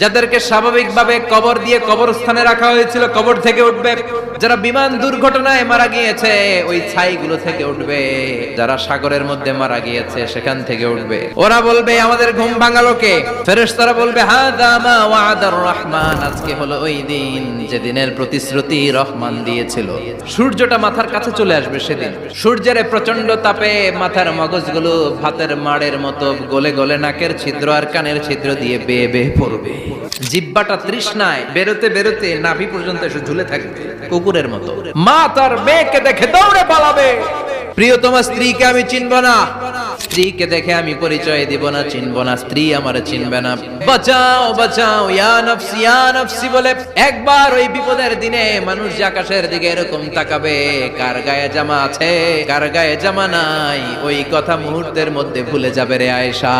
যাদেরকে স্বাভাবিকভাবে কবর দিয়ে কবরস্থানে রাখা হয়েছিল কবর থেকে উঠবে, যারা বিমান দুর্ঘটনায় মারা গিয়েছে ওই ছাইগুলো থেকে উঠবে, যারা সাগরের মধ্যে মারা গিয়েছে সেখান থেকে উঠবে। ওরা বলবে আমাদের ঘুম ভাঙালো কে? ফেরেশতারা বলবে হাযা মা ওয়া'দার রহমান, আজকে হলো ওই দিন যেদিনের প্রতিশ্রুতি রহমান দিয়েছিল। সূর্যটা মাথার কাছে চলে আসবে সেদিন। সূর্যের প্রচন্ড তাপে মাথার মগজগুলো ভাতের মাড়ের মতো গলে গলে নাকের ছিদ্র আর কানের ছিদ্র দিয়ে বেয়ে বেয়ে পড়বে। জিহ্বাটা তৃষ্ণায় বেরোতে বেরোতে নাভি পর্যন্ত এসে ঝুলে থাকবে কুকুরের মতো। মা তার মেয়েকে দেখে দৌড়ে পালাবে। প্রিয়তমা স্ত্রীকে আমি চিনব না, স্ত্রীকে দেখে আমি পরিচয় দিব না, চিনব না, স্ত্রী আমার চিনবে না। বাঁচাও বাঁচাও ইয়া নফসি বলে একবার ওই বিপদের দিনে মানুষ যে আকাশের দিকে এরকম তাকাবে, কার গায়ে জামা আছে কার গায়ে জামা নাই ওই কথা মুহূর্তের মধ্যে ভুলে যাবে রে আয়েশা।